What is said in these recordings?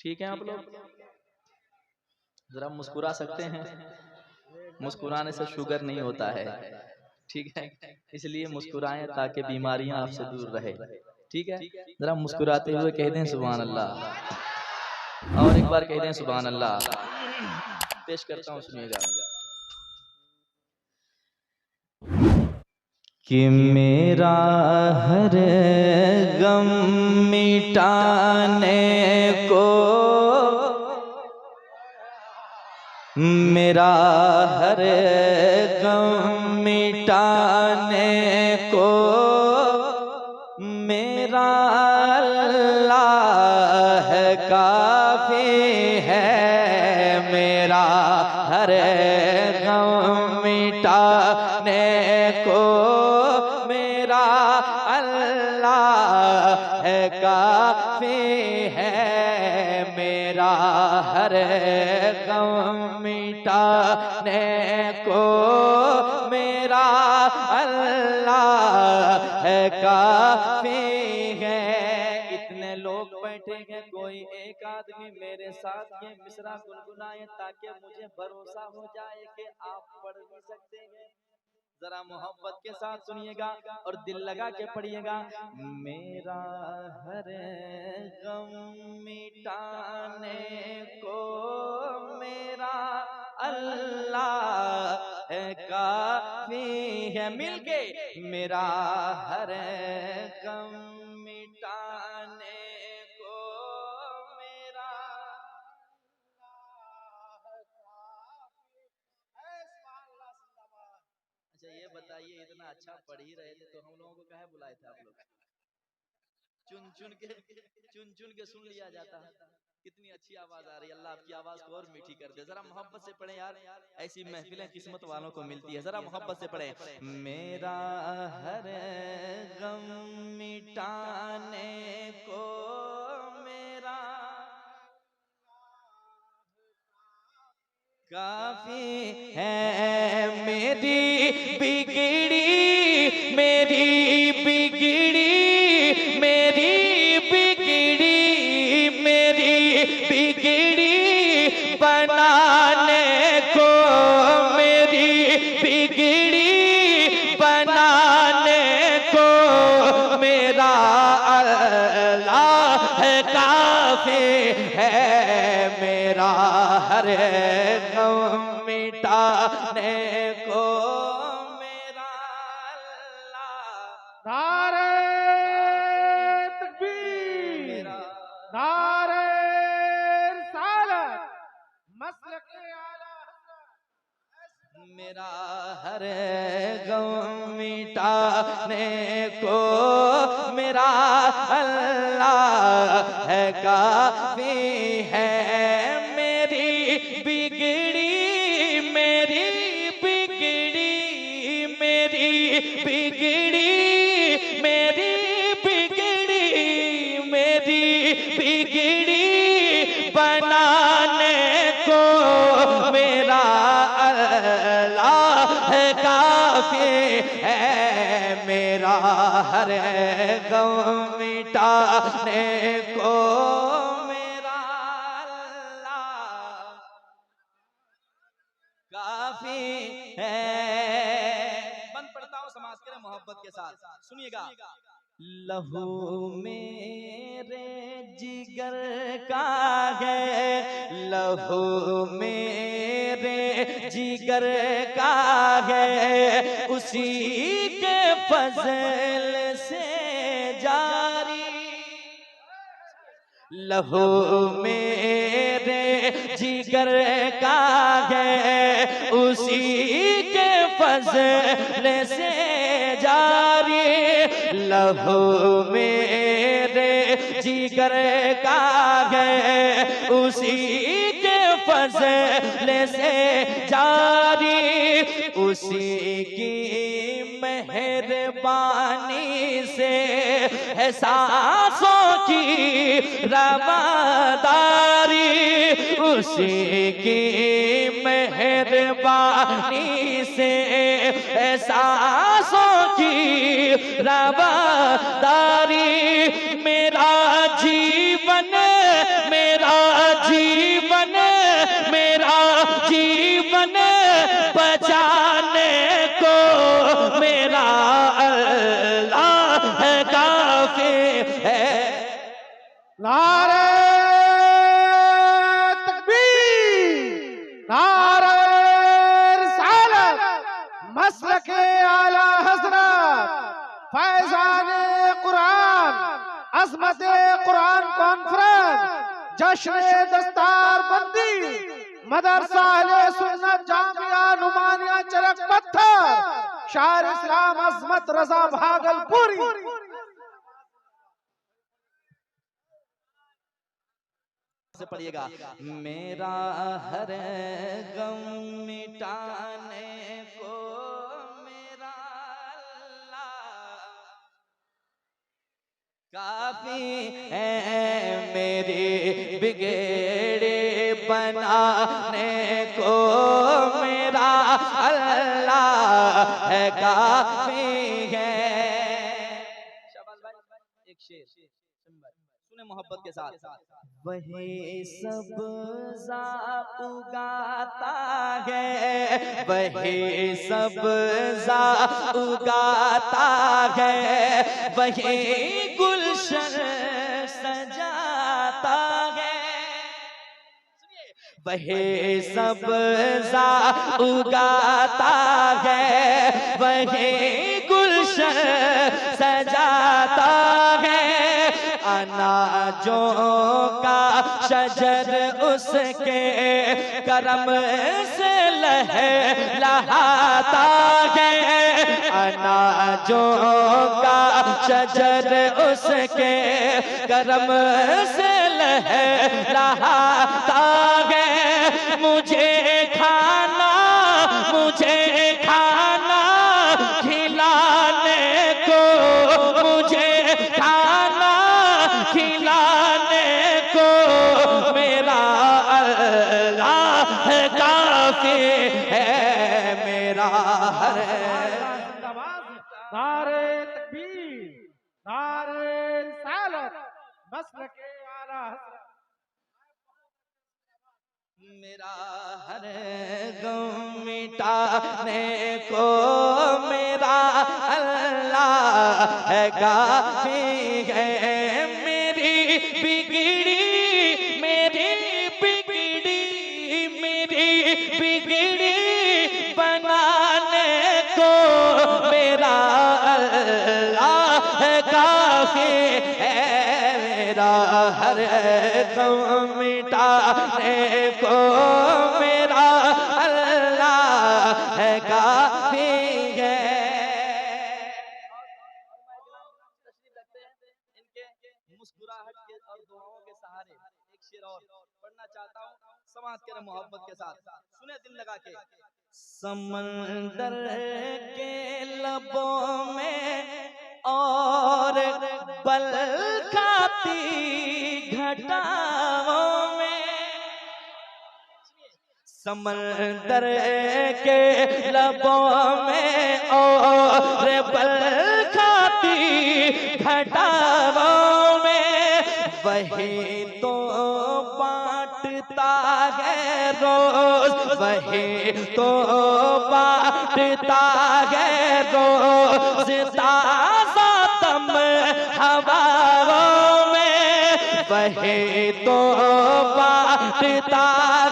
ठीक है, आप लोग जरा मुस्कुरा सकते हैं? मुस्कुराने से शुगर नहीं होता है, ठीक है, इसलिए मुस्कुराएं ताकि बीमारियां आपसे दूर रहे। ठीक है, जरा मुस्कुराते हुए कह दें सुभान अल्लाह, और एक बार कह दें सुभान अल्लाह। पेश करता हूँ, सुनिएगा। कि मेरा हर गम मिटाने को, मेरा हर गम मिटाने को मेरा अल्लाह काफी है। मेरा हर गम मिटाने को मेरा अल्लाह काफी है। मेरा हर गम मिटाने को मेरा अल्लाह काफी है। इतने लोग बैठे हैं, कोई एक आदमी मेरे साथ ये मिसरा गुनगुनाए ताकि मुझे भरोसा हो जाए कि आप पढ़ भी सकते हैं। जरा मोहब्बत के साथ सुनिएगा और दिल लगा के पढ़िएगा। मेरा हर गम मिटाने को मेरा अल्लाह काफी है। मिलके मेरा हर गम मिटाने को मेरा अच्छा, ये बताइए, इतना अच्छा पढ़ ही रहे थे तो हम लोगों को काहे बुलाए थे आप लोग? चुन चुन के सुन लिया जाता। कितनी अच्छी आवाज आ रही है, अल्लाह आपकी आवाज को और मीठी कर दे। जरा मोहब्बत से पढ़े यार, ऐसी महफिलें किस्मत वालों को मिलती है। जरा मोहब्बत से पढ़े। मेरा हर गम मिटाने को मेरा काफी है। मेरी बिगड़ी मेरी बिगड़ी मेरी बिगड़ी मेरी बिगड़ी बनाने को मेरी बिगड़ी बनाने को मेरा अल्लाह काफी है। मेरा हर गम मिटाने को मेरा अल्लाह। नारे तकबीर, नारे रिसालत, मसलके आला हज़रत। मेरा हर गम मिटाने को मेरा अल्लाह काफी है। मेरी बिगड़ी मेरी बिगड़ी मेरी बिगड़ी मेरी बिगड़ी मेरी बिगड़ी बनाने को मेरा अल्लाह काफी है। मेरा हर गम मिटाने को मेरा अल्लाह काफी है। बंद पढ़ता हूँ समाज के मोहब्बत के साथ, सुनिएगा। लहू मेरे जिगर का है, लहू मेरे जिगर का है, उसी के फजल से जारी। लहू मेरे जिगर का है, उसी के फजल से जारी। लहू मेरे जिगर का है, उसी के फजल से जारी। उसी की मेहरबानी से है सांसों की रवादारी। उसी की मेहरबानी से है सांसों की रवादारी। मेरा जीवन मेरा अज़मत कुरान कॉन्फ्रेंस, जश्न दस्तार बंदी, मदरसा अहले सुन्नत जामिया नुमानिया चरक पत्थर, शायर इस्लाम अज़मत रजा भागलपुरी। से पढ़िएगा। मेरा हर गम मिटाने को मेरा अल्लाह काफी है, मेरी बिगड़े बनाने को मेरा अल्लाह है काफी है। शाबाश भाई, एक शेर सुने मोहब्बत के साथ। वही सब्ज़ा उगाता है, वही सब्ज़ा उगाता है, वही गुलशन सजाता है। वही सब्ज़ा उगाता है, वही गुलशन सजाता है। अनाजों का शजर उसके करम से लहलहाता है। अनाजों का शजर उसके करम से लहलहाता है। मुझे खाना खिलाने को, मुझे खाना खिलाने को मेरा अल्लाह काफी है, मेरा हर नारे तकबीर, नारे रिसालत, मसलके आला हज़रत। मेरा हर गम मिटाने को मेरा अल्लाह है काफी है। मेरी बिगड़ी बनाने को मेरा अल्लाह है काफी है। मेरा हर गम मिटाने को मेरा अल्लाह है काफी है। इनके मुस्कुराहट के और दुआओं के सहारे एक शेर और पढ़ना चाहता हूँ, समाज के मोहब्बत के साथ। सुने दिल लगा के। समंदर के लबों में और बल खाती घटाओं में, समंदर के लबों में और बल खाती घटाओं में, वही तो बांटता है रोज, वही तो बांटता है रोज ताज़ा दम हवाओं में, वही तो बांटता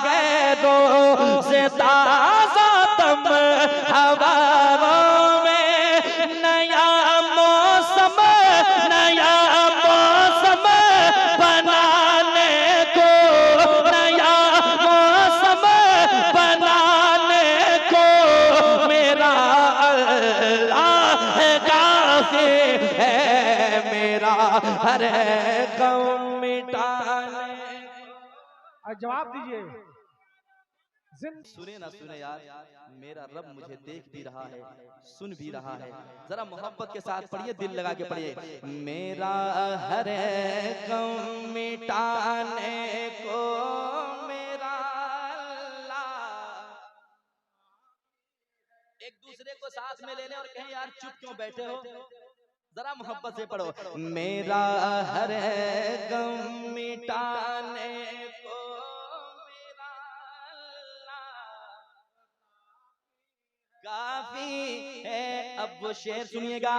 है रोज ताज़ा दम हवाओं में। नया मौसम बनाने को, नया मौसम बनाने को मेरा अल्लाह काफी है। मेरा हर गम मिटाने। जवाब दीजिए। सुने ना सुने यार, मेरा रब मुझे देख भी रहा है, सुन भी रहा है। जरा मोहब्बत के साथ पढ़िए, दिल लगा के पढ़िए। मेरा हर गम मिटाने को मेरा अल्लाह। एक दूसरे को साथ में ले लें और कहें यार चुप क्यों बैठे हो, जरा मोहब्बत से पढ़ो। मेरा हर गम मिटाने को मेरा अल्लाह काफी है। अब वो शेर सुनिएगा।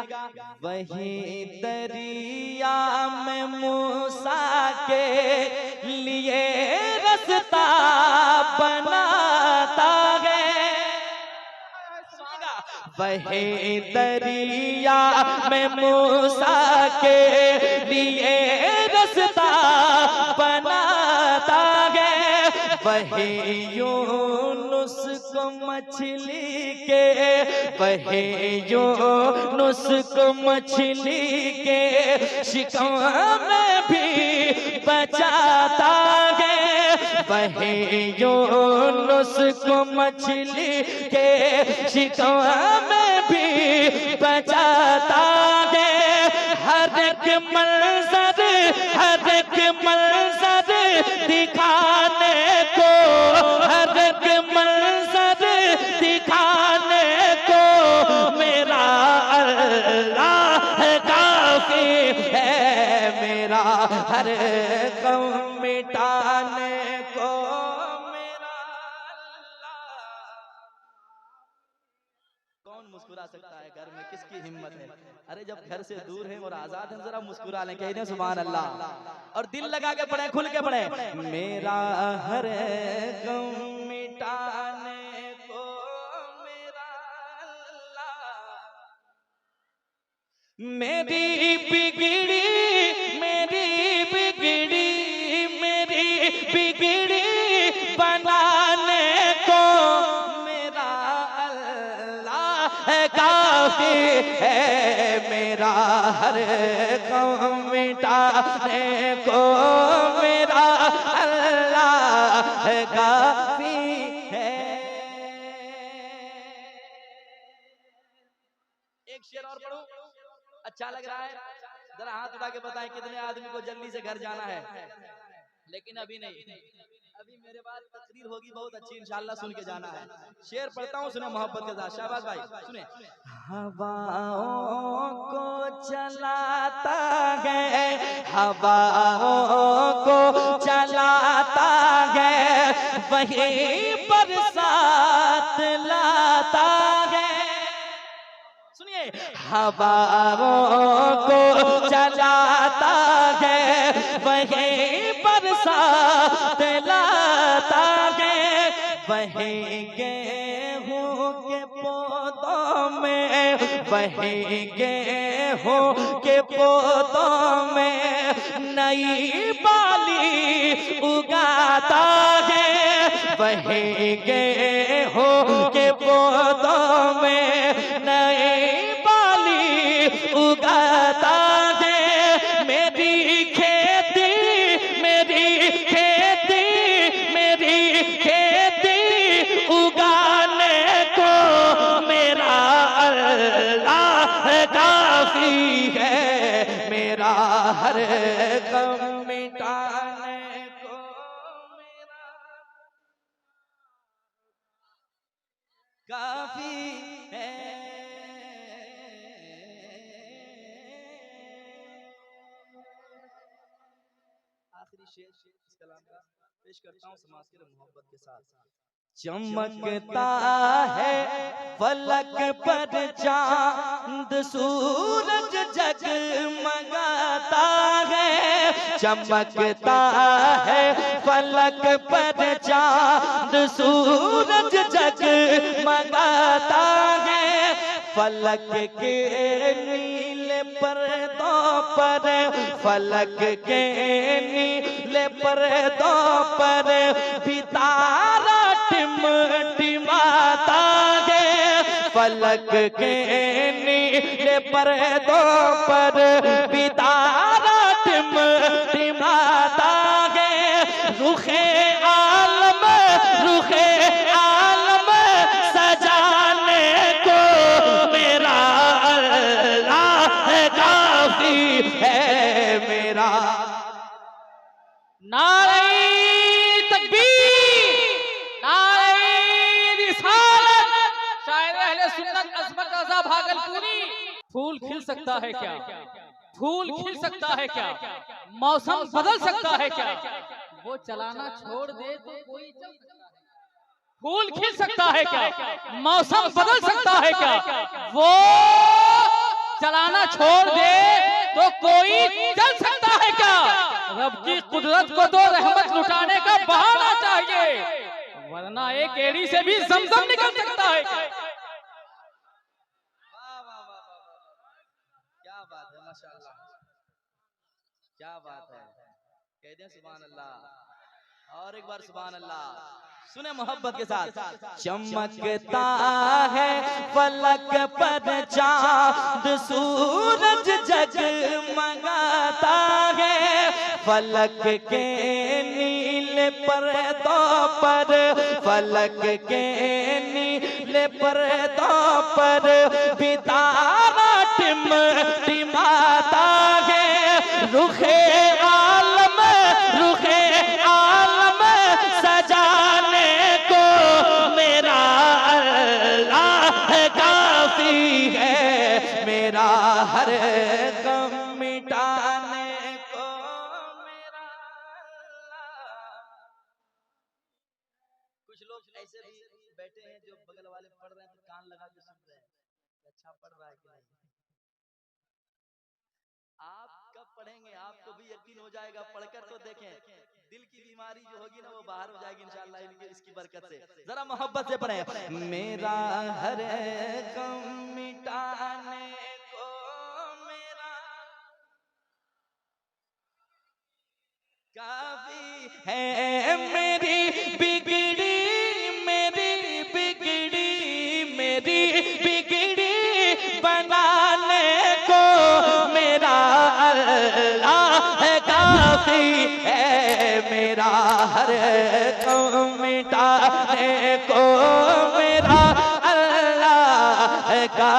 वही दरिया में मूसा के लिए रास्ता बनाता है, वही दरिया में मूसा के लिए रास्ता बनाता है, वही यूनुस को मछली के, वही यूनुस को मछली के शिकम में भी बचाता है, वही यूनुस को मछली के शिकम में भी बचाता है। हर एक मंजर, हर एक मंजर दिखाने को, हर एक मंजर दिखाने को मेरा अल्लाह काफी है, मेरा हर गम मिटाने को मेरा अल्लाह। कौन मुस्कुरा सकता है? घर में किसकी हिम्मत है? अरे जब घर से दूर है और आजाद है जरा मुस्कुरा लें, कह दें सुभान अल्लाह और दिल लगा के पढ़े, खुल के पढ़े। मेरा हर गम मिटाने को मेरा अल्लाह, मेरी बिगड़ी, मेरी बिगड़ी, मेरी बिगड़ी बनाने को मेरा अल्लाह काफी है, मेरा हर गम मिटाने को मेरा अल्लाह काफी है। एक शेर और पढ़ो, अच्छा लग रहा है? जरा हाथ उठा के बताएं कितने आदमी को जल्दी से घर जाना है? लेकिन अभी नहीं, अभी मेरे बाद तकरीर होगी बहुत अच्छी इंशाल्लाह, सुन के जाना है। शेर पढ़ता हूँ, सुने मोहब्बत के साथ। शाबाश भाई सुने। हवाओं को चलाता है, हवाओं को चलाता है, वही बरसात लाता है। सुनिए, हवाओं को चलाता है, वही बरसात लाता है, वही गेहूं के पौधों में, वही गेहूं के पौधों में नई बाली उगाता है, वही गेहूं के पौधों में नई बाली उगाता है। मेरी खेती, मेरी खेती, मेरी खेती उगाने को मेरा अल्लाह काफी है, मेरा हर गम मिटाने को मेरा काफी है। आखिरी शेर इस कलाम का पेश करता हूँ समाज के मोहब्बत के साथ। चमकता है फलक पर चांद, सूरज जगमगाता है, चमकता है फलक पर चांद, सूरज जगमगाता है, फलक के नीले पर्दों पर, फलक के नीले पर्दों पर सितारा टिमटिमाता है, फलक के नीले पर्दों पर सितारा टिमटिमाता है। रुखे आलम, रुखे आलम सजाने को मेरा अल्लाह काफी है, मेरा नारे तकबीर, नारे रिसालत। शायर अहले सुन्नत अज़मत रज़ा भागलपुरी। फूल खिल सकता है क्या? फूल खिल सकता है क्या? मौसम बदल सकता है क्या? वो चलाना छोड़ दे तो कोई चल सकता है। फूल खिल सकता है क्या? मौसम बदल सकता है क्या? वो चलाना छोड़ दे तो कोई चल सकता है क्या? रब की कुदरत को तो रहमत लुटाने का बहाना चाहिए, वरना एक एड़ी से भी ज़मज़म निकल सकता है। क्या बात है, कह दें सुभान अल्लाह, और एक बार सुभान अल्लाह। सुने मोहब्बत के साथ। चमकता है फलक पर चांद सूरज जगमगाता है, फलक के नीले पर्दों पर, फलक के नीले पर्दों पर बितारा टिमटिमाता है, रुखे आलम, रुखे आलम सजाने को मेरा अल्लाह काफी है, मेरा हर गम मिटाने को मेरा अल्लाह। कुछ लोग ऐसे भी बैठे हैं जो बगल वाले पढ़ रहे हैं तो कान लगा के सुन रहे हैं, अच्छा पढ़ रहा है कि नहीं। आप कब पढ़ेंगे आपको भी यकीन हो जाएगा, पढ़कर तो देखें, दिल की बीमारी जो होगी ना वो बाहर हो जाएगी इंशाअल्लाह इसकी बरकत से। जरा मोहब्बत से पढ़ें। मेरा हर गम मिटाने को मेरा काफी है, मेरी बिगड़ी, मेरी बिगड़ी, मेरी बिगड़ी बनाने को मेरा अल्लाह काफी है, मेरा हर गम मिटाने को मेरा अल्लाह का